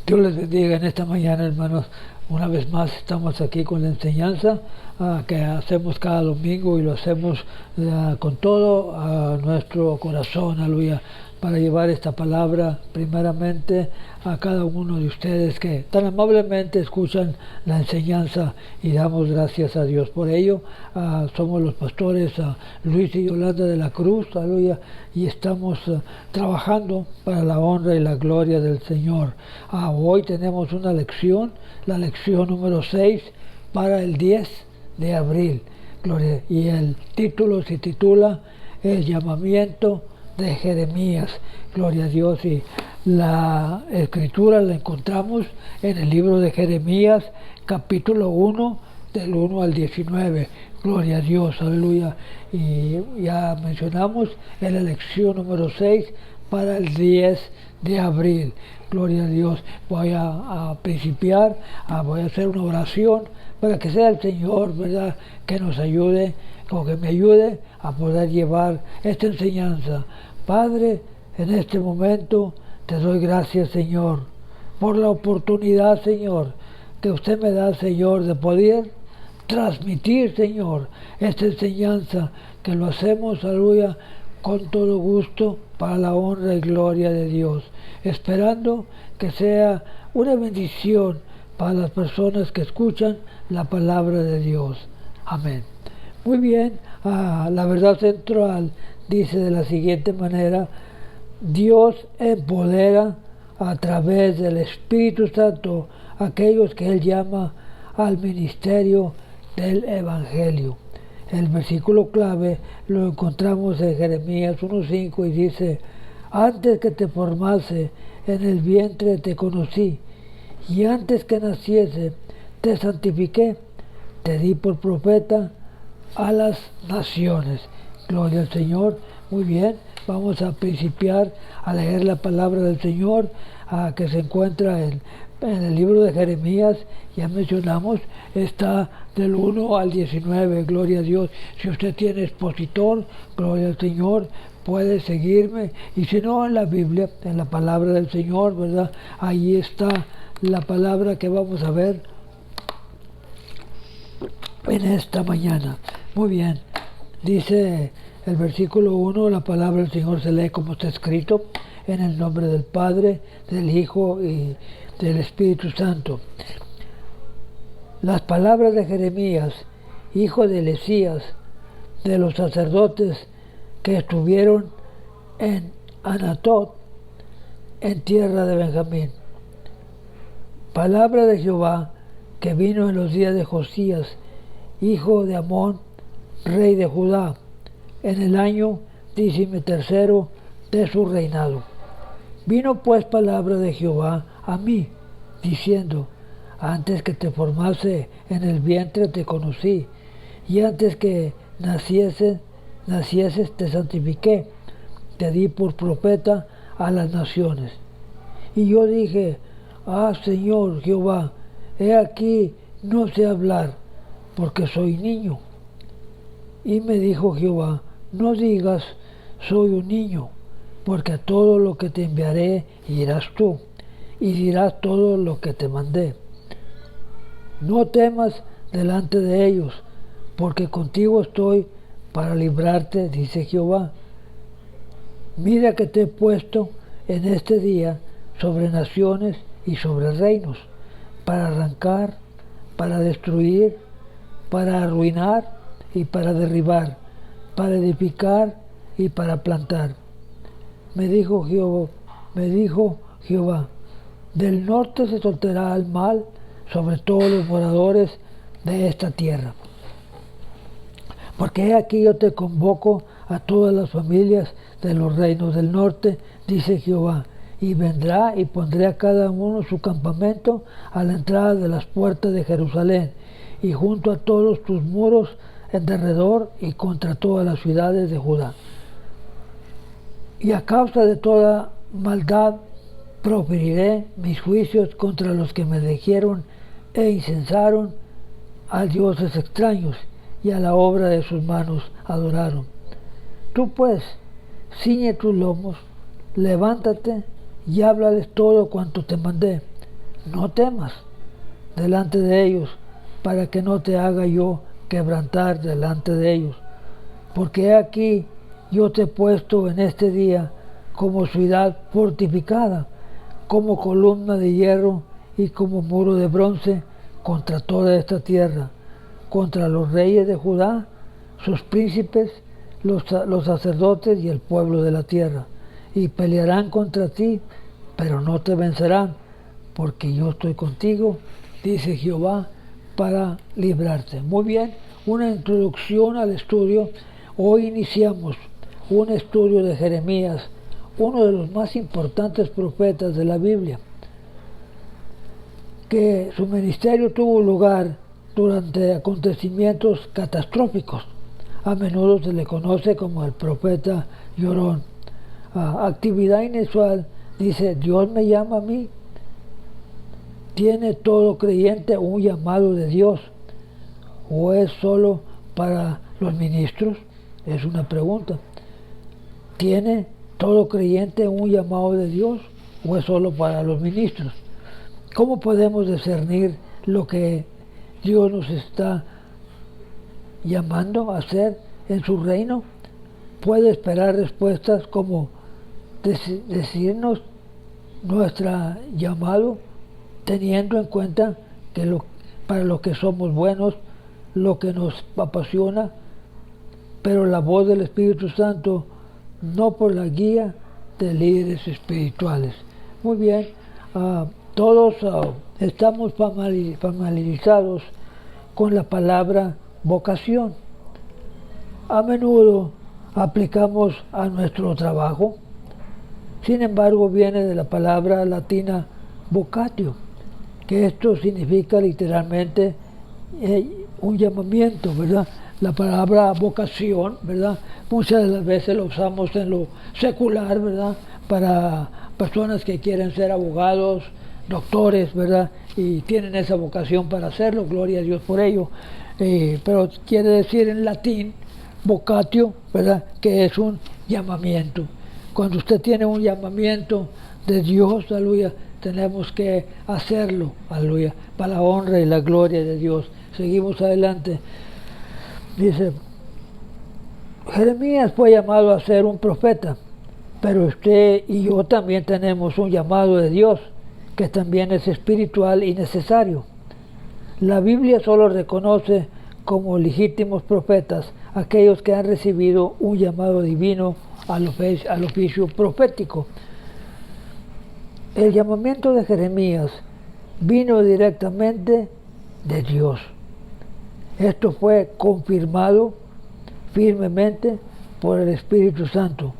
Dios les bendiga en esta mañana, hermanos. Una vez más estamos aquí con la enseñanza que hacemos cada domingo y lo hacemos con todo nuestro corazón, aleluya, para llevar esta palabra primeramente a cada uno de ustedes que tan amablemente escuchan la enseñanza y damos gracias a Dios por ello. Somos los pastores Luis y Yolanda de la Cruz, aleluya, y estamos trabajando para la honra y la gloria del Señor. Hoy tenemos una lección, la lección número 6 para el 10 de abril. Gloria. Y el título se titula El llamamiento de Jeremías. Gloria a Dios. Y la escritura la encontramos en el libro de Jeremías, capítulo 1, del 1 al 19. Gloria a Dios, aleluya. Y ya mencionamos en la lección número 6 para el 10 de abril. Gloria a Dios. Voy a principiar, voy a hacer una oración para que sea el Señor, ¿verdad?, que nos ayude, o que me ayude a poder llevar esta enseñanza. Padre, en este momento te doy gracias, Señor, por la oportunidad, Señor, que usted me da, Señor, de poder transmitir, Señor, esta enseñanza, que lo hacemos, aleluya, con todo gusto, para la honra y gloria de Dios, esperando que sea una bendición para las personas que escuchan la palabra de Dios. Amén. Muy bien, la verdad central dice de la siguiente manera: Dios empodera a través del Espíritu Santo a aquellos que Él llama al ministerio del Evangelio. El versículo clave lo encontramos en Jeremías 1:5 y dice: antes que te formase en el vientre te conocí, y antes que naciese te santifiqué, te di por profeta a las naciones. Gloria al Señor. Muy bien, vamos a principiar a leer la palabra del Señor que se encuentra en el libro de Jeremías. Ya mencionamos, está del 1 al 19, gloria a Dios. Si usted tiene expositor, gloria al Señor, puede seguirme, y si no, en la Biblia, en la palabra del Señor, ¿verdad? Ahí está la palabra que vamos a ver en esta mañana. Muy bien, dice el versículo 1, la palabra del Señor se lee como está escrito: en el nombre del Padre, del Hijo y del Espíritu Santo. Las palabras de Jeremías, hijo de Elesías, de los sacerdotes que estuvieron en Anatot, en tierra de Benjamín. Palabra de Jehová que vino en los días de Josías, hijo de Amón, rey de Judá, en el año 13 de su reinado. Vino pues palabra de Jehová a mí, diciendo: antes que te formase en el vientre te conocí, y antes que nacieses te santifiqué, te di por profeta a las naciones. Y yo dije: Señor Jehová, he aquí no sé hablar, porque soy niño. Y me dijo Jehová: no digas soy un niño, porque a todo lo que te enviaré irás tú, y dirás todo lo que te mandé. No temas delante de ellos, porque contigo estoy para librarte, dice Jehová. Mira que te he puesto en este día sobre naciones y sobre reinos, para arrancar, para destruir, para arruinar y para derribar, para edificar y para plantar. Me dijo Jehová: del norte se soltará el mal sobre todos los moradores de esta tierra. Porque he aquí yo te convoco a todas las familias de los reinos del norte, dice Jehová, y vendrá y pondré a cada uno su campamento a la entrada de las puertas de Jerusalén, y junto a todos tus muros en derredor y contra todas las ciudades de Judá. Y a causa de toda maldad proferiré mis juicios contra los que me dijeron e incensaron a dioses extraños, y a la obra de sus manos adoraron. Tú pues, ciñe tus lomos, levántate y háblales todo cuanto te mandé. no temas delante de ellos, para que no te haga yo quebrantar delante de ellos. Porque aquí yo te he puesto en este día como ciudad fortificada, como columna de hierro y como muro de bronce contra toda esta tierra, contra los reyes de Judá, sus príncipes, los sacerdotes y el pueblo de la tierra. Y pelearán contra ti, pero no te vencerán, porque yo estoy contigo, dice Jehová, para librarte. Muy bien, una introducción al estudio. Hoy iniciamos un estudio de Jeremías, uno de los más importantes profetas de la Biblia, que su ministerio tuvo lugar durante acontecimientos catastróficos. A menudo se le conoce como el profeta llorón. Actividad inusual, dice, Dios me llama a mí. ¿Tiene todo creyente un llamado de Dios? ¿O es solo para los ministros? Es una pregunta. ¿Tiene todo creyente un llamado de Dios? ¿O es solo para los ministros? ¿Cómo podemos discernir lo que Dios nos está llamando a hacer en su reino? Puede esperar respuestas como decirnos nuestro llamado, teniendo en cuenta que para lo que somos buenos, lo que nos apasiona, pero la voz del Espíritu Santo, no por la guía de líderes espirituales. Muy bien, todos estamos familiarizados con la palabra vocación. A menudo aplicamos a nuestro trabajo. Sin embargo, viene de la palabra latina vocatio, que esto significa literalmente un llamamiento, ¿verdad? La palabra vocación, ¿verdad? Muchas de las veces lo usamos en lo secular, ¿verdad? Para personas que quieren ser abogados, doctores, ¿verdad? Y tienen esa vocación para hacerlo, gloria a Dios por ello. Pero quiere decir en latín, vocatio, ¿verdad? Que es un llamamiento. Cuando usted tiene un llamamiento de Dios, aleluya, tenemos que hacerlo, aleluya, para la honra y la gloria de Dios. Seguimos adelante. Dice, Jeremías fue llamado a ser un profeta, pero usted y yo también tenemos un llamado de Dios, que también es espiritual y necesario. La Biblia solo reconoce como legítimos profetas aquellos que han recibido un llamado divino al oficio profético. El llamamiento de Jeremías vino directamente de Dios. Esto fue confirmado firmemente por el Espíritu Santo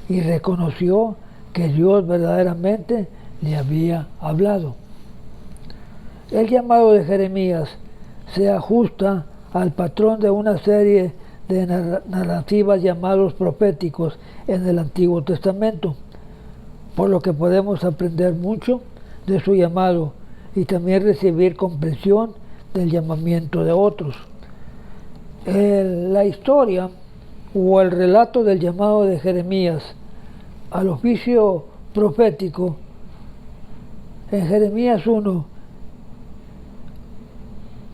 y reconoció que Dios verdaderamente le había hablado. El llamado de Jeremías se ajusta al patrón de una serie de narrativas llamados proféticos en el Antiguo Testamento, por lo que podemos aprender mucho de su llamado y también recibir comprensión del llamamiento de otros. La historia o el relato del llamado de Jeremías al oficio profético en Jeremías 1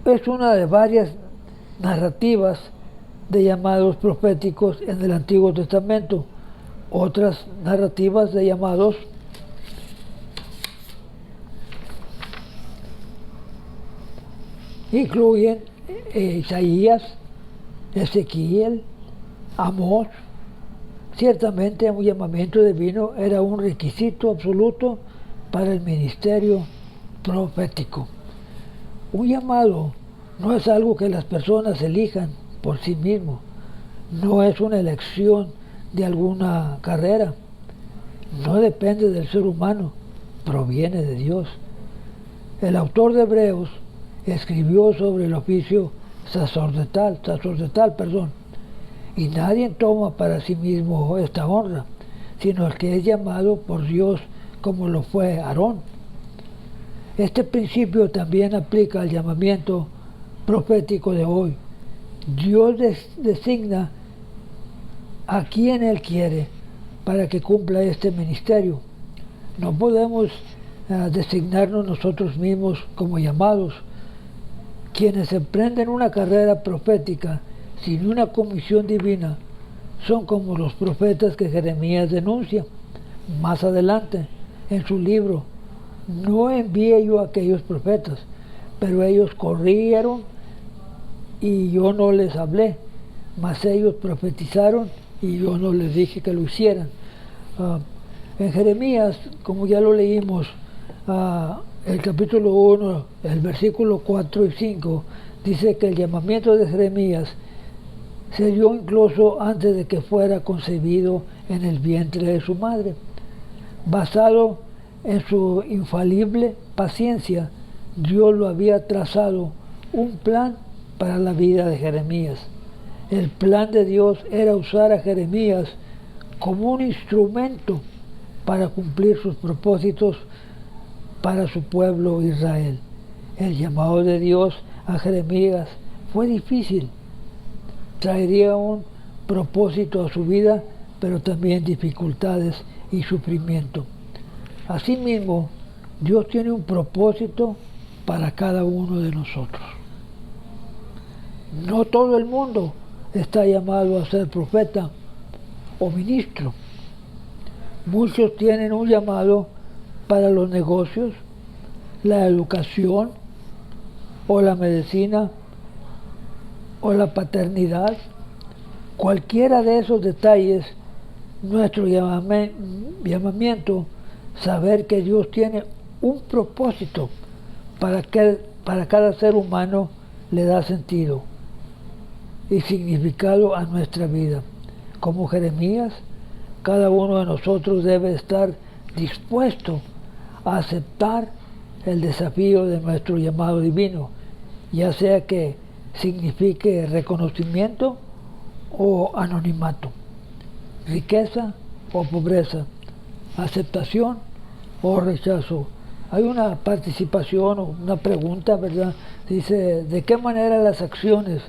es una de varias narrativas de llamados proféticos en el Antiguo Testamento. Otras narrativas de llamados incluyen Isaías, Ezequiel, Amós. Ciertamente un llamamiento divino era un requisito absoluto para el ministerio profético. Un llamado no es algo que las personas elijan por sí mismos, no es una elección de alguna carrera, no depende del ser humano, proviene de Dios. El autor de Hebreos escribió sobre el oficio sacerdotal, y nadie toma para sí mismo esta honra, sino el que es llamado por Dios, como lo fue Aarón. Este principio también aplica al llamamiento profético de hoy. Dios designa a quien Él quiere para que cumpla este ministerio. No podemos designarnos nosotros mismos como llamados. Quienes emprenden una carrera profética sin una comisión divina son como los profetas que Jeremías denuncia más adelante en su libro. No envié yo a aquellos profetas, pero ellos corrieron y yo no les hablé, mas ellos profetizaron y yo no les dije que lo hicieran. En Jeremías, como ya lo leímos, el capítulo 1, el versículo 4 y 5, dice que el llamamiento de Jeremías se dio incluso antes de que fuera concebido en el vientre de su madre. Basado en su infalible paciencia, Dios lo había trazado un plan para la vida de Jeremías. El plan de Dios era usar a Jeremías como un instrumento para cumplir sus propósitos para su pueblo Israel. El llamado de Dios a Jeremías fue difícil. Traería un propósito a su vida, pero también dificultades y sufrimiento. Asimismo, Dios tiene un propósito para cada uno de nosotros. No todo el mundo está llamado a ser profeta o ministro. Muchos tienen un llamado para los negocios, la educación o la medicina o la paternidad. Cualquiera de esos detalles, nuestro llamamiento, saber que Dios tiene un propósito para cada ser humano, le da sentido y significado a nuestra vida. Como Jeremías, cada uno de nosotros debe estar dispuesto a aceptar el desafío de nuestro llamado divino, ya sea que signifique reconocimiento o anonimato, riqueza o pobreza, aceptación o rechazo. Hay una participación o una pregunta, ¿verdad? Dice, ¿de qué manera las acciones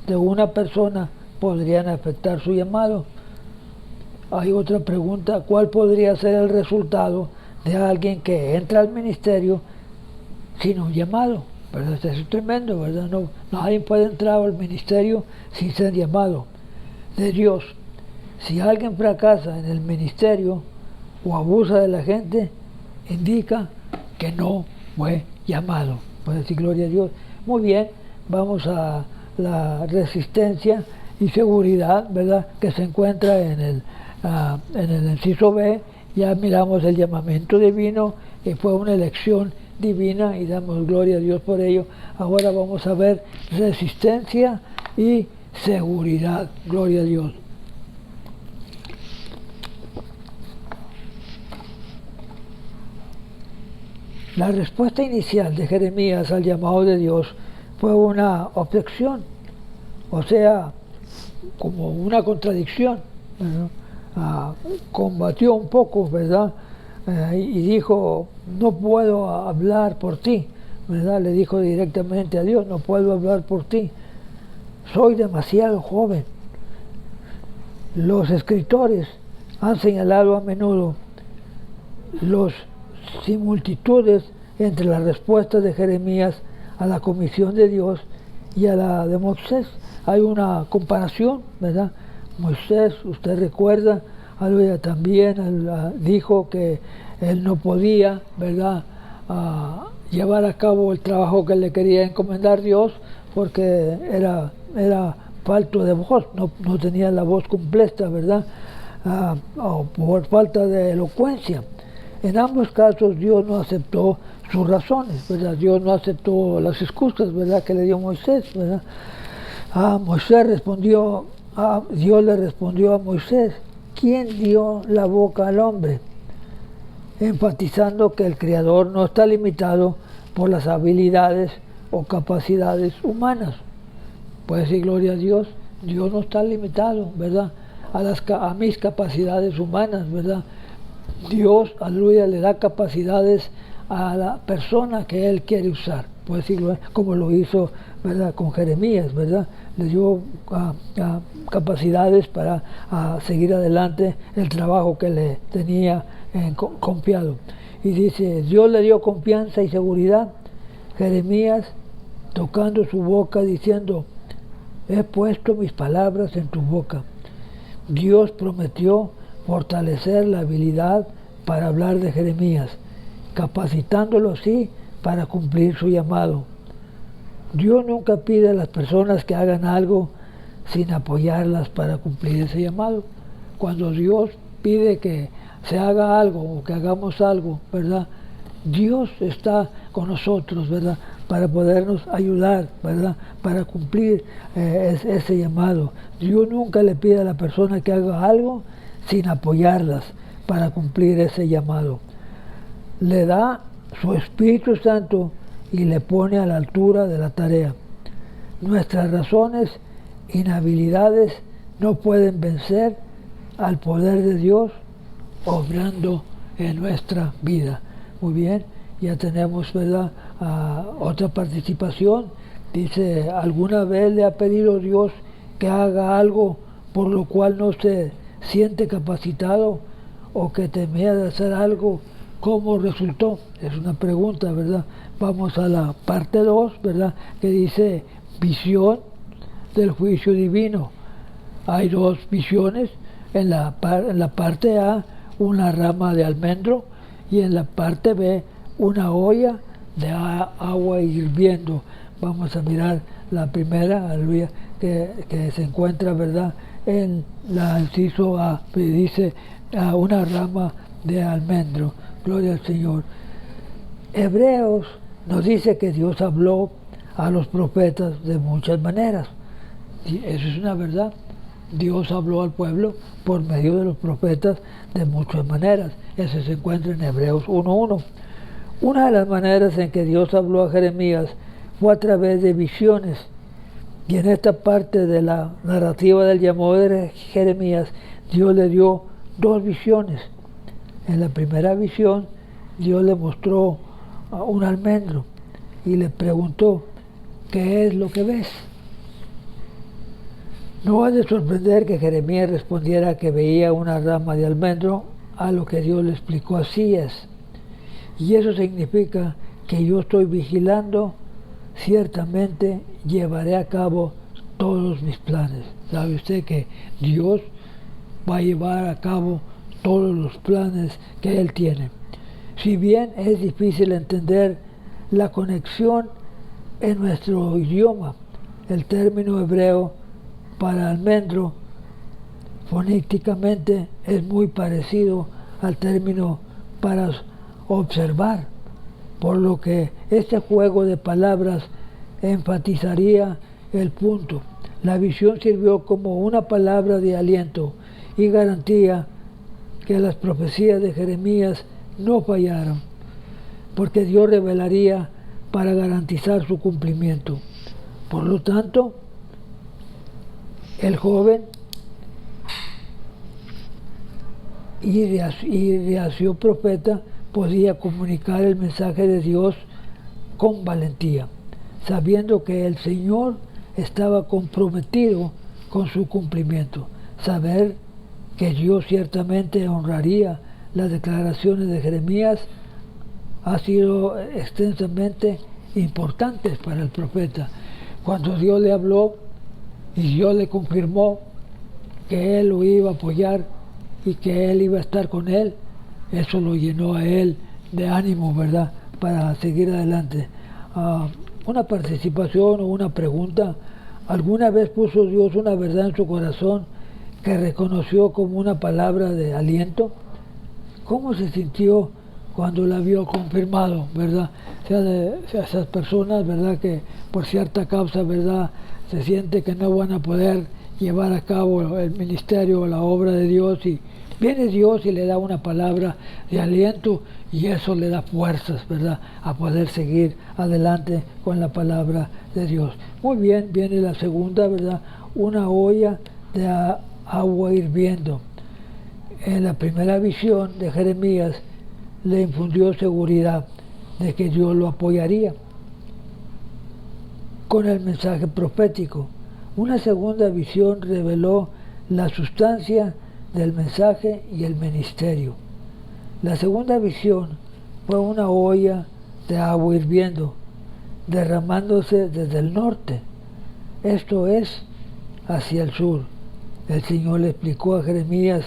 de una persona podrían afectar su llamado? Hay otra pregunta, ¿cuál podría ser el resultado de alguien que entra al ministerio sin un llamado? ¿Verdad? Esto es tremendo, ¿verdad? No, nadie puede entrar al ministerio sin ser llamado de Dios. Si alguien fracasa en el ministerio o abusa de la gente, indica que no fue llamado. Puede decir gloria a Dios. Muy bien, vamos a la resistencia y seguridad, ¿verdad?, que se encuentra en el inciso B. Ya miramos el llamamiento divino, que fue una elección divina y damos gloria a Dios por ello. Ahora vamos a ver resistencia y seguridad. Gloria a Dios. La respuesta inicial de Jeremías al llamado de Dios fue una objeción, o sea, como una contradicción, ¿verdad? Combatió un poco, ¿verdad? Y dijo, no puedo hablar por ti, ¿verdad? Le dijo directamente a Dios, no puedo hablar por ti, soy demasiado joven. Los escritores han señalado a menudo los similitudes entre la respuesta de Jeremías a la comisión de Dios y a la de Moisés. Hay una comparación, ¿verdad? Moisés, usted recuerda, también dijo que él no podía, ¿verdad?, llevar a cabo el trabajo que le quería encomendar Dios porque era falto de voz, no tenía la voz completa, ¿verdad?, o por falta de elocuencia. En ambos casos Dios no aceptó sus razones, ¿verdad? Dios no aceptó las excusas, ¿verdad?, que le dio Moisés, ¿verdad? Dios le respondió a Moisés, ¿quién dio la boca al hombre? Enfatizando que el Creador no está limitado por las habilidades o capacidades humanas. Puede decir gloria a Dios, Dios no está limitado, ¿verdad?, a mis capacidades humanas, ¿verdad? Dios, aleluya, le da capacidades a la persona que Él quiere usar. Puede decirlo, como lo hizo, ¿verdad?, con Jeremías, ¿verdad? Le dio capacidades para seguir adelante el trabajo que le tenía confiado. Y dice, Dios le dio confianza y seguridad. Jeremías tocando su boca diciendo, he puesto mis palabras en tu boca. Dios prometió fortalecer la habilidad para hablar de Jeremías, capacitándolo así para cumplir su llamado. Dios nunca pide a las personas que hagan algo sin apoyarlas para cumplir ese llamado. Cuando Dios pide que se haga algo o que hagamos algo, ¿verdad? Dios está con nosotros, ¿verdad? Para podernos ayudar, ¿verdad? Para cumplir ese llamado. Dios nunca le pide a la persona que haga algo sin apoyarlas para cumplir ese llamado. Le da su Espíritu Santo y le pone a la altura de la tarea. Nuestras razones, inhabilidades no pueden vencer al poder de Dios obrando en nuestra vida. Muy bien, ya tenemos, ¿verdad? Otra participación. Dice, ¿alguna vez le ha pedido Dios que haga algo por lo cual no se siente capacitado o que temía de hacer algo? ¿Cómo resultó? Es una pregunta, ¿verdad? Vamos a la parte 2, ¿verdad? Que dice visión del juicio divino. Hay dos visiones. En la parte A, una rama de almendro, y en la parte B, una olla de agua hirviendo. Vamos a mirar la primera, aleluya, que se encuentra, ¿verdad? En la inciso A, que dice una rama de almendro. Gloria al Señor. Hebreos nos dice que Dios habló a los profetas de muchas maneras. Y eso es una verdad. Dios habló al pueblo por medio de los profetas de muchas maneras. Eso se encuentra en Hebreos 1:1. Una de las maneras en que Dios habló a Jeremías fue a través de visiones. Y en esta parte de la narrativa del llamado de Jeremías, Dios le dio dos visiones. En la primera visión, Dios le mostró un almendro y le preguntó, ¿qué es lo que ves? No ha de sorprender que Jeremías respondiera que veía una rama de almendro, a lo que Dios le explicó, así es. Y eso significa que yo estoy vigilando, ciertamente llevaré a cabo todos mis planes. ¿Sabe usted que Dios va a llevar a cabo todos los planes que Él tiene? Si bien es difícil entender la conexión en nuestro idioma, el término hebreo para almendro fonéticamente es muy parecido al término para observar, por lo que este juego de palabras enfatizaría el punto. La visión sirvió como una palabra de aliento y garantía que las profecías de Jeremías no fallaron, porque Dios revelaría para garantizar su cumplimiento. Por lo tanto, el joven y reacio profeta podía comunicar el mensaje de Dios con valentía, sabiendo que el Señor estaba comprometido con su cumplimiento. Saber que Dios ciertamente honraría las declaraciones de Jeremías ha sido extensamente importante para el profeta. Cuando Dios le habló y Dios le confirmó que Él lo iba a apoyar y que Él iba a estar con él, eso lo llenó a él de ánimo, ¿verdad?, para seguir adelante. Una participación o una pregunta: ¿alguna vez puso Dios una verdad en su corazón que reconoció como una palabra de aliento? ¿Cómo se sintió cuando la vio confirmado, verdad? O sea, esas personas, ¿verdad?, que por cierta causa, ¿verdad?, se siente que no van a poder llevar a cabo el ministerio o la obra de Dios, y viene Dios y le da una palabra de aliento, y eso le da fuerzas, ¿verdad?, a poder seguir adelante con la palabra de Dios. Muy bien, viene la segunda, ¿verdad?, una olla de agua hirviendo. En la primera visión de Jeremías le infundió seguridad de que Dios lo apoyaría con el mensaje profético. Una segunda visión reveló la sustancia del mensaje y el ministerio. La segunda visión fue una olla de agua hirviendo, derramándose desde el norte, esto es, hacia el sur. El Señor le explicó a Jeremías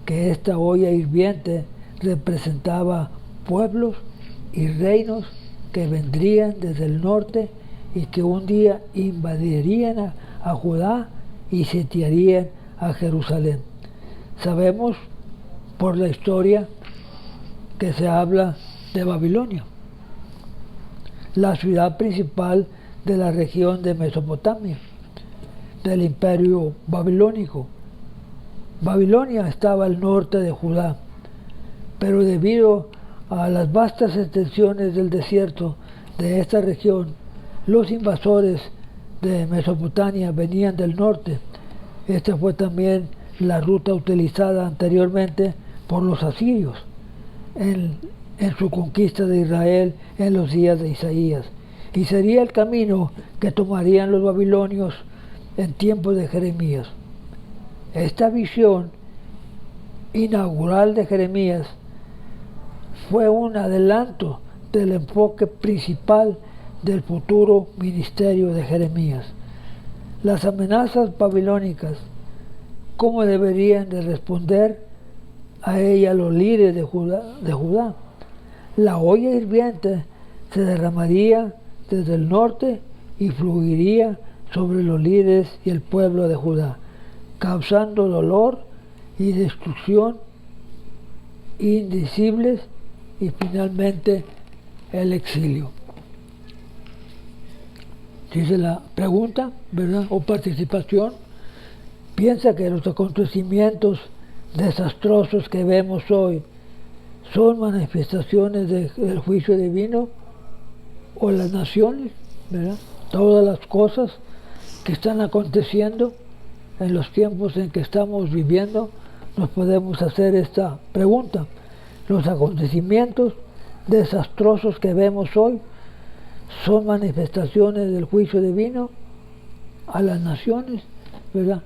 que esta olla hirviente representaba pueblos y reinos que vendrían desde el norte y que un día invadirían a Judá y sitiarían a Jerusalén. Sabemos por la historia que se habla de Babilonia, la ciudad principal de la región de Mesopotamia, del imperio babilónico. Babilonia estaba al norte de Judá, pero debido a las vastas extensiones del desierto de esta región, los invasores de Mesopotamia venían del norte. Esta fue también la ruta utilizada anteriormente por los asirios en su conquista de Israel en los días de Isaías, y sería el camino que tomarían los babilonios en tiempos de Jeremías. Esta visión inaugural de Jeremías fue un adelanto del enfoque principal del futuro ministerio de Jeremías. Las amenazas babilónicas, cómo deberían de responder a ella los líderes de Judá. La olla hirviente se derramaría desde el norte y fluiría sobre los líderes y el pueblo de Judá, causando dolor y destrucción indecibles y finalmente el exilio. Dice la pregunta, ¿verdad? O participación. Piensa que los acontecimientos desastrosos que vemos hoy son manifestaciones del juicio divino, o las naciones, ¿verdad? Todas las cosas que están aconteciendo en los tiempos en que estamos viviendo, nos podemos hacer esta pregunta. Los acontecimientos desastrosos que vemos hoy son manifestaciones del juicio divino a las naciones, ¿verdad?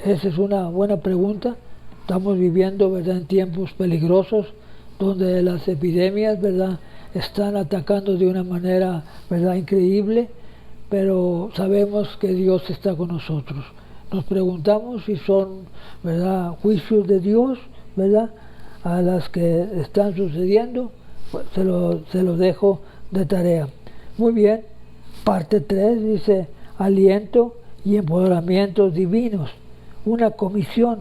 Esa es una buena pregunta. Estamos viviendo, ¿verdad?, en tiempos peligrosos donde las epidemias, ¿verdad?, están atacando de una manera, ¿verdad?, increíble, pero sabemos que Dios está con nosotros. Nos preguntamos si son, ¿verdad?, juicios de Dios, ¿verdad?, a las que están sucediendo. Pues se lo dejo de tarea. Muy bien, parte 3 dice aliento y empoderamientos divinos, una comisión,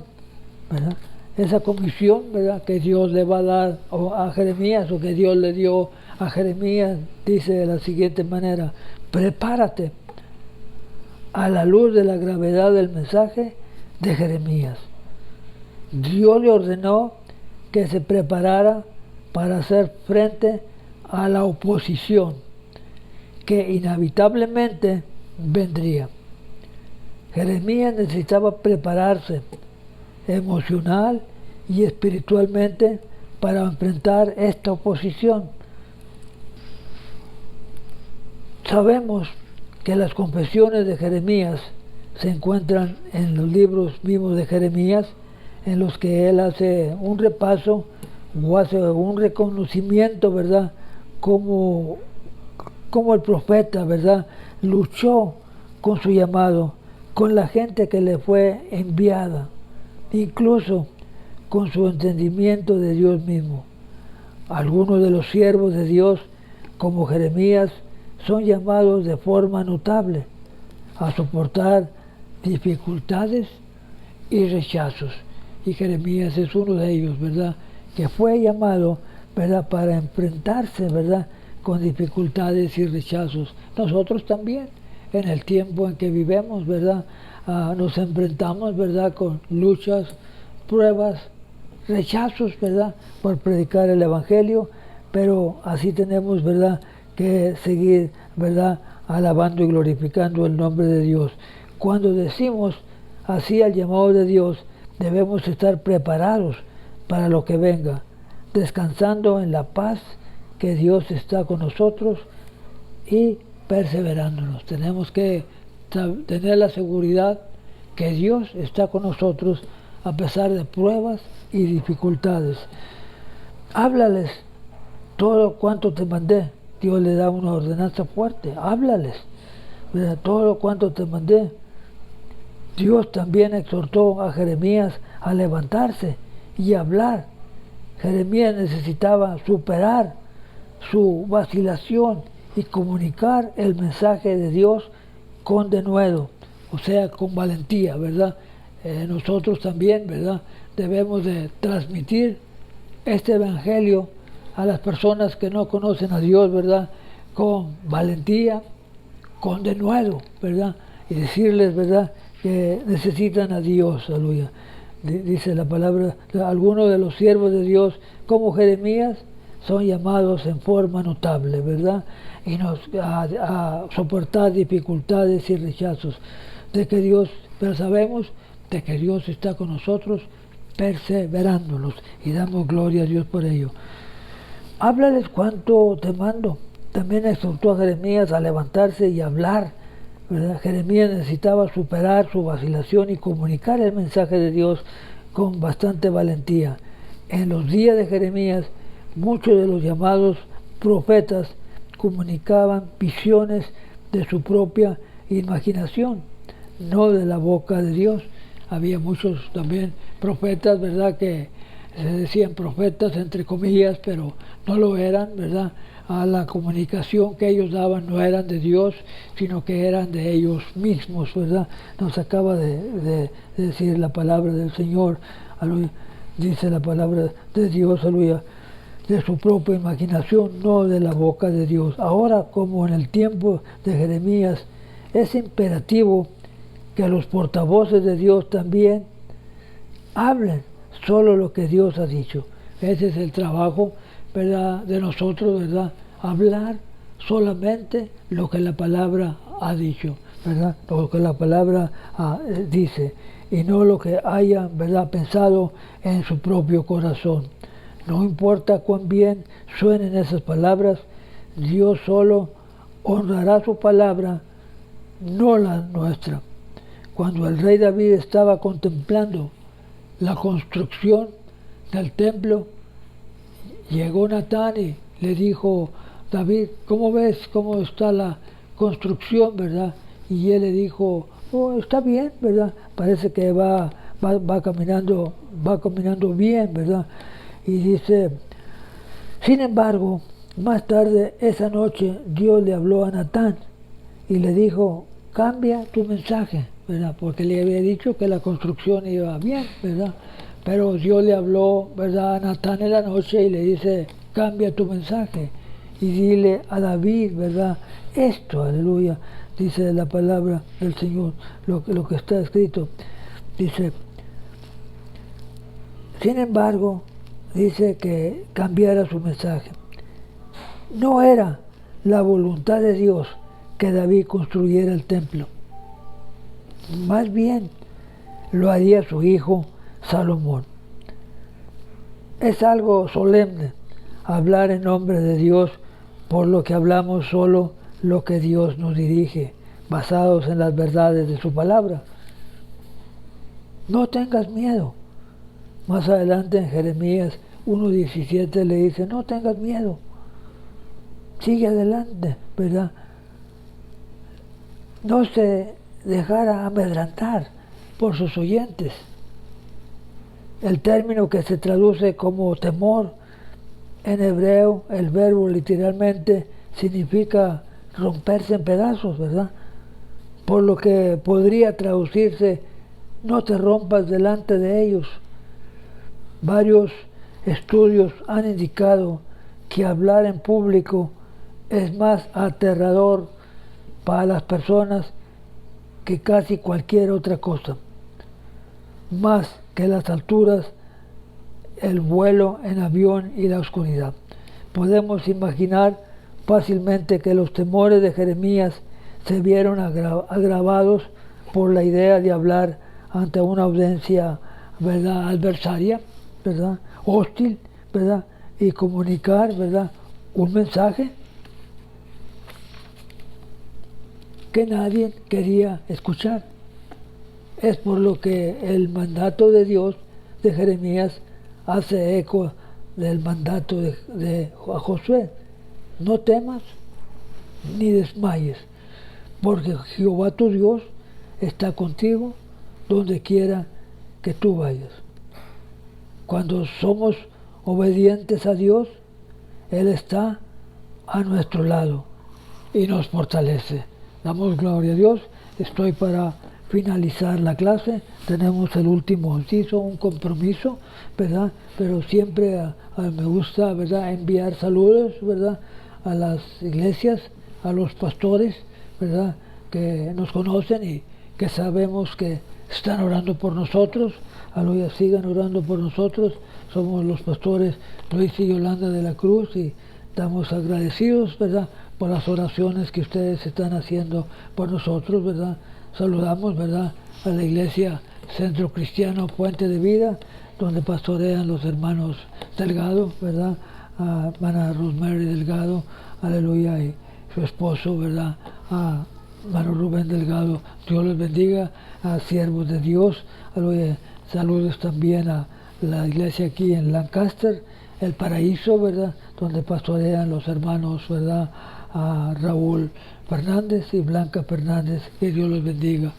¿verdad? Esa comisión, ¿verdad?, que Dios le va a dar a Jeremías, o que Dios le dio a Jeremías, dice de la siguiente manera: prepárate a la luz de la gravedad del mensaje de Jeremías. Dios le ordenó que se preparara para hacer frente a la oposición que inevitablemente vendría. Jeremías necesitaba prepararse emocional y espiritualmente para enfrentar esta oposición. Sabemos que las confesiones de Jeremías se encuentran en los libros vivos de Jeremías, en los que él hace un repaso o hace un reconocimiento, ¿verdad?, como el profeta, ¿verdad?, luchó con su llamado, con la gente que le fue enviada, incluso con su entendimiento de Dios mismo. Algunos de los siervos de Dios, como Jeremías, son llamados de forma notable a soportar dificultades y rechazos. Y Jeremías es uno de ellos, ¿verdad?, que fue llamado, ¿verdad?, para enfrentarse, ¿verdad?, con dificultades y rechazos. Nosotros también, en el tiempo en que vivimos, ¿verdad?, nos enfrentamos, ¿verdad?, con luchas, pruebas, rechazos, ¿verdad?, por predicar el Evangelio, pero así tenemos, ¿verdad?, que seguir, ¿verdad?, alabando y glorificando el nombre de Dios. Cuando decimos así al llamado de Dios, debemos estar preparados para lo que venga, descansando en la paz que Dios está con nosotros y perseverándonos. Tenemos que tener la seguridad que Dios está con nosotros a pesar de pruebas y dificultades. Háblales todo cuanto te mandé. Dios le da una ordenanza fuerte, háblales, ¿verdad? Todo cuanto te mandé. Dios también exhortó a Jeremías a levantarse y hablar. Jeremías necesitaba superar su vacilación y comunicar el mensaje de Dios con denuedo, o sea, con valentía, ¿verdad? Nosotros también, ¿verdad? Debemos de transmitir este evangelio a las personas que no conocen a Dios, ¿verdad? Con valentía, con denuedo, ¿verdad? Y decirles, ¿verdad?, que necesitan a Dios, aleluya. Dice la palabra, algunos de los siervos de Dios, como Jeremías, son llamados en forma notable, ¿verdad? Y a soportar dificultades y rechazos. De que Dios, pero sabemos de que Dios está con nosotros, perseverándolos, y damos gloria a Dios por ello. Háblales cuanto te mando. También exhortó a Jeremías a levantarse y hablar, ¿verdad? Jeremías necesitaba superar su vacilación y comunicar el mensaje de Dios con bastante valentía. En los días de Jeremías, muchos de los llamados profetas comunicaban visiones de su propia imaginación, no de la boca de Dios. Había muchos también profetas, ¿verdad?, que se decían profetas entre comillas, pero no lo eran, ¿verdad? A la comunicación que ellos daban no eran de Dios, sino que eran de ellos mismos, ¿verdad? Nos acaba de decir la palabra del Señor, aleluya. Dice la palabra de Dios, aleluya, de su propia imaginación, no de la boca de Dios. Ahora, como en el tiempo de Jeremías, es imperativo que los portavoces de Dios también hablen solo lo que Dios ha dicho. Ese es el trabajo, ¿verdad?, de nosotros, ¿verdad? Hablar solamente lo que la palabra ha dicho, ¿verdad? Lo que la palabra dice, y no lo que haya, ¿verdad?, pensado en su propio corazón. No importa cuán bien suenen esas palabras, Dios solo honrará su palabra, no la nuestra. Cuando el rey David estaba contemplando la construcción del templo, llegó Natán y le dijo: David, ¿cómo ves cómo está la construcción, verdad? Y él le dijo: oh, está bien, verdad, parece que va caminando bien, verdad. Y dice: sin embargo, más tarde esa noche Dios le habló a Natán y le dijo: cambia tu mensaje, ¿verdad? Porque le había dicho que la construcción iba bien, ¿verdad? Pero Dios le habló, ¿verdad?, a Natán en la noche y le dice: cambia tu mensaje y dile a David, ¿verdad?, esto, aleluya. Dice la palabra del Señor, lo que está escrito. Dice: sin embargo, dice que cambiara su mensaje. No era la voluntad de Dios que David construyera el templo. Más bien lo haría su hijo Salomón. Es algo solemne hablar en nombre de Dios, por lo que hablamos solo lo que Dios nos dirige, basados en las verdades de su palabra. No tengas miedo. Más adelante en Jeremías 1:17 le dice: no tengas miedo, sigue adelante, ¿verdad? No se dejara amedrentar por sus oyentes. El término que se traduce como temor en hebreo, el verbo literalmente significa romperse en pedazos, ¿verdad? Por lo que podría traducirse: no te rompas delante de ellos. Varios estudios han indicado que hablar en público es más aterrador para las personas que casi cualquier otra cosa. Más que las alturas, el vuelo en avión y la oscuridad. Podemos imaginar fácilmente que los temores de Jeremías se vieron agravados por la idea de hablar ante una audiencia, ¿verdad?, adversaria, ¿verdad?, hostil, ¿verdad?, y comunicar, ¿verdad?, un mensaje que nadie quería escuchar. Es por lo que el mandato de Dios de Jeremías hace eco del mandato de a Josué: no temas ni desmayes, porque Jehová tu Dios está contigo donde quiera que tú vayas. Cuando somos obedientes a Dios, Él está a nuestro lado y nos fortalece. Damos gloria a Dios. Estoy para finalizar la clase. Tenemos el último inciso, un compromiso, ¿verdad? Pero siempre me gusta, ¿verdad?, enviar saludos, ¿verdad?, a las iglesias, a los pastores, ¿verdad?, que nos conocen y que sabemos que están orando por nosotros. Aleluya, sigan orando por nosotros. Somos los pastores Luis y Yolanda de la Cruz y estamos agradecidos, ¿verdad?, por las oraciones que ustedes están haciendo por nosotros, ¿verdad? Saludamos, ¿verdad?, a la iglesia Centro Cristiano Puente de Vida, donde pastorean los hermanos Delgado, ¿verdad?, a hermana Rosemary Delgado, aleluya, y su esposo, ¿verdad?, a hermano Rubén Delgado. Dios les bendiga, a siervos de Dios, aleluya. Saludos también a la iglesia aquí en Lancaster, El Paraíso, ¿verdad?, donde pastorean los hermanos, ¿verdad?, a Raúl Fernández y Blanca Fernández. Que Dios los bendiga.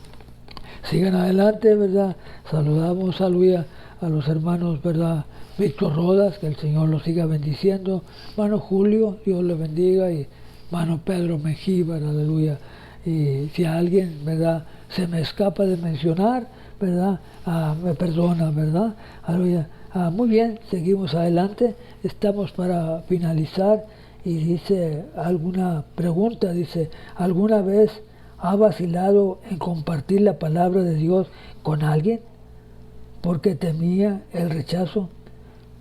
Sigan adelante, ¿verdad? Saludamos, aleluya, a los hermanos, ¿verdad?, Víctor Rodas, que el Señor los siga bendiciendo. Hermano Julio, Dios le bendiga. Y hermano Pedro Mengíbar, aleluya. Y si alguien, ¿verdad?, se me escapa de mencionar, ¿verdad?, me perdona, ¿verdad? Aleluya. Muy bien, seguimos adelante. Estamos para finalizar. Y dice alguna pregunta, dice: ¿alguna vez ha vacilado en compartir la palabra de Dios con alguien porque temía el rechazo?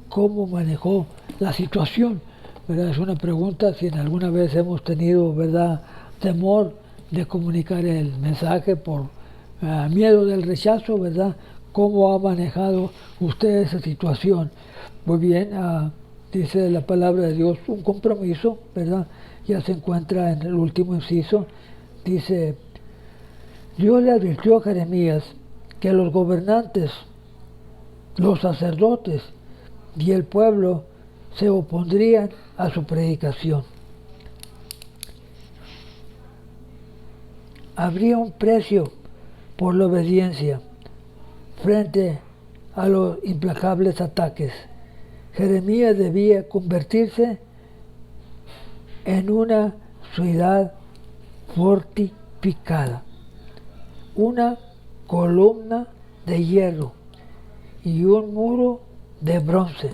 ¿Cómo manejó la situación? ¿Verdad? Es una pregunta si en alguna vez hemos tenido, ¿verdad?, temor de comunicar el mensaje por miedo del rechazo, ¿verdad? ¿Cómo ha manejado usted esa situación? Muy bien, dice la palabra de Dios, un compromiso, ¿verdad? Ya se encuentra en el último inciso. Dice: Dios le advirtió a Jeremías que los gobernantes, los sacerdotes y el pueblo se opondrían a su predicación. Habría un precio por la obediencia frente a los implacables ataques. Jeremías debía convertirse en una ciudad fortificada, una columna de hierro y un muro de bronce.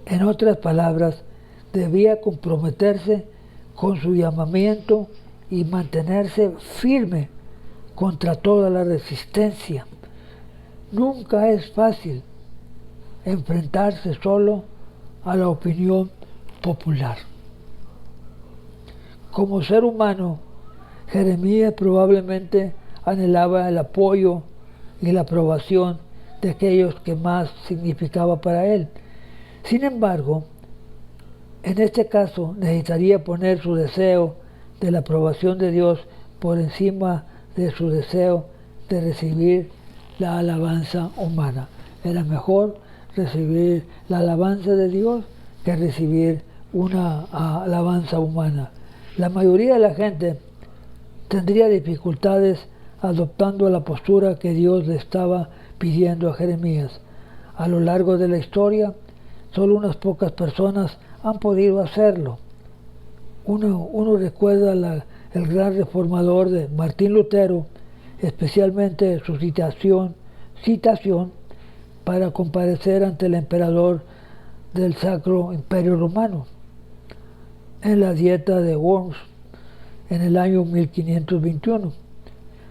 En otras palabras, debía comprometerse con su llamamiento y mantenerse firme contra toda la resistencia. Nunca es fácil enfrentarse solo a la opinión popular. Como ser humano, Jeremías probablemente anhelaba el apoyo y la aprobación de aquellos que más significaba para él. Sin embargo, en este caso necesitaría poner su deseo de la aprobación de Dios por encima de su deseo de recibir la alabanza humana. Era mejor recibir la alabanza de Dios que recibir una alabanza humana. La mayoría de la gente tendría dificultades adoptando la postura que Dios le estaba pidiendo a Jeremías. A lo largo de la historia, solo unas pocas personas han podido hacerlo. Uno recuerda el gran reformador de Martín Lutero, especialmente su citación para comparecer ante el emperador del Sacro Imperio Romano en la dieta de Worms en el año 1521.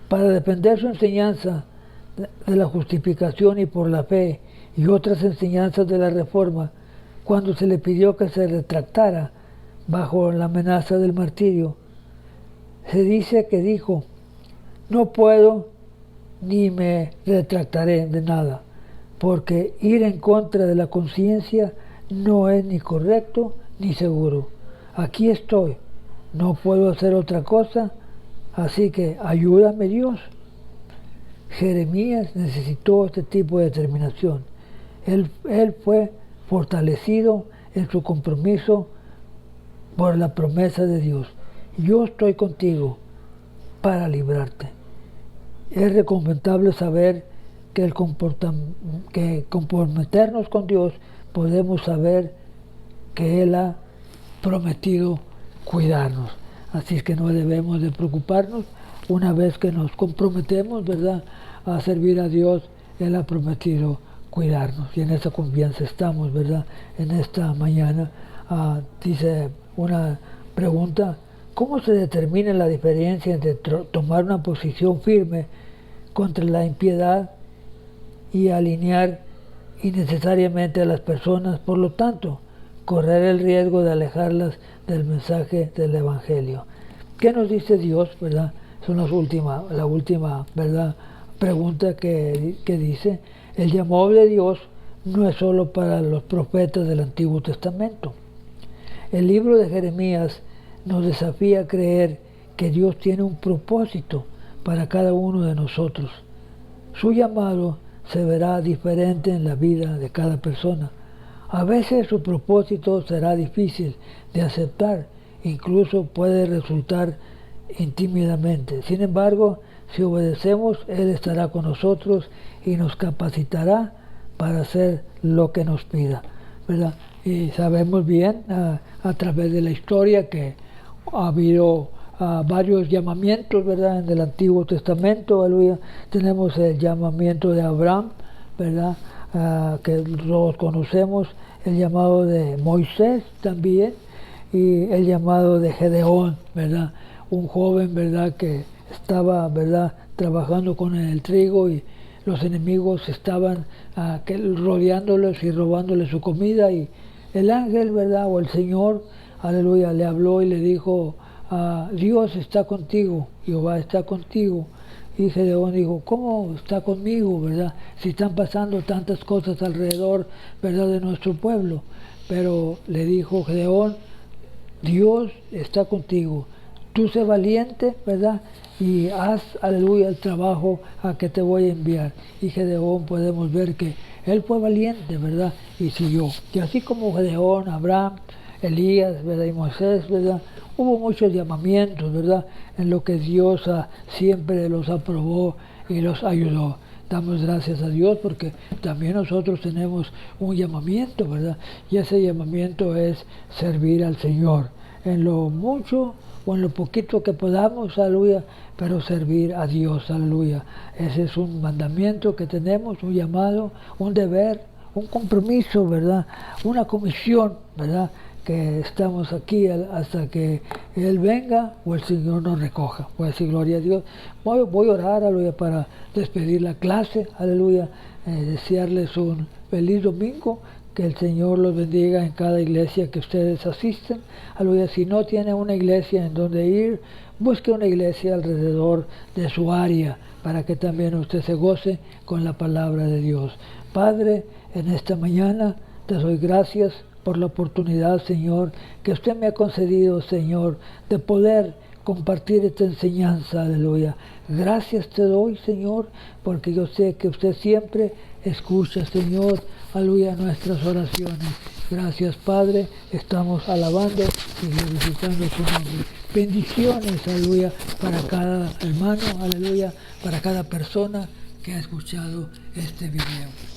Para defender su enseñanza de la justificación y por la fe y otras enseñanzas de la Reforma, cuando se le pidió que se retractara bajo la amenaza del martirio, se dice que dijo: no puedo ni me retractaré de nada, porque ir en contra de la conciencia no es ni correcto ni seguro. Aquí estoy, no puedo hacer otra cosa, así que ayúdame Dios. Jeremías necesitó este tipo de determinación. Él fue fortalecido en su compromiso por la promesa de Dios. Yo estoy contigo para librarte. Es recomendable saber que, que comprometernos con Dios podemos saber que Él ha prometido cuidarnos. Así es que no debemos de preocuparnos una vez que nos comprometemos, ¿verdad?, a servir a Dios. Él ha prometido cuidarnos y en esa confianza estamos, ¿verdad? En esta mañana dice una pregunta: ¿cómo se determina la diferencia entre tomar una posición firme contra la impiedad y alinear innecesariamente a las personas, por lo tanto, correr el riesgo de alejarlas del mensaje del Evangelio? ¿Qué nos dice Dios, verdad? Son la última, ¿verdad?, pregunta que dice: el llamado de Dios no es solo para los profetas del Antiguo Testamento. El libro de Jeremías nos desafía a creer que Dios tiene un propósito para cada uno de nosotros. Su llamado se verá diferente en la vida de cada persona. A veces su propósito será difícil de aceptar, incluso puede resultar intimidante. Sin embargo, si obedecemos, Él estará con nosotros y nos capacitará para hacer lo que nos pida, ¿verdad? Y sabemos bien a través de la historia que ha habido varios llamamientos, ¿verdad?, en el Antiguo Testamento. Aleluya. Tenemos el llamamiento de Abraham, ¿verdad?, que todos conocemos, el llamado de Moisés también, y el llamado de Gedeón, ¿verdad?, un joven, ¿verdad?, que estaba, ¿verdad?, trabajando con el trigo y los enemigos estaban rodeándolos y robándoles su comida, y el ángel, ¿verdad?, o el Señor, aleluya, le habló y le dijo: Dios está contigo, Jehová está contigo. Y Gedeón dijo: ¿cómo está conmigo, verdad?, si están pasando tantas cosas alrededor, ¿verdad?, de nuestro pueblo. Pero le dijo Gedeón: Dios está contigo, tú sé valiente, ¿verdad?, y haz, aleluya, el trabajo a que te voy a enviar. Y Gedeón, podemos ver que él fue valiente, ¿verdad?, y siguió. Y así como Gedeón, Abraham, Elías, ¿verdad?, y Moisés, ¿verdad?, hubo muchos llamamientos, ¿verdad?, en lo que Dios siempre los aprobó y los ayudó. Damos gracias a Dios porque también nosotros tenemos un llamamiento, ¿verdad?, y ese llamamiento es servir al Señor en lo mucho o en lo poquito que podamos, aleluya, pero servir a Dios, aleluya. Ese es un mandamiento que tenemos, un llamado, un deber, un compromiso, ¿verdad?, una comisión, ¿verdad?, que estamos aquí hasta que Él venga o el Señor nos recoja. Pues decir gloria a Dios. Voy a orar, aleluya, para despedir la clase, aleluya, desearles un feliz domingo, que el Señor los bendiga en cada iglesia que ustedes asisten, aleluya. Si no tiene una iglesia en donde ir, busque una iglesia alrededor de su área para que también usted se goce con la palabra de Dios. Padre, en esta mañana te doy gracias por la oportunidad, Señor, que usted me ha concedido, Señor, de poder compartir esta enseñanza, aleluya. Gracias te doy, Señor, porque yo sé que usted siempre escucha, Señor, aleluya, nuestras oraciones. Gracias, Padre, estamos alabando y glorificando su nombre. Bendiciones, aleluya, para cada hermano, aleluya, para cada persona que ha escuchado este video.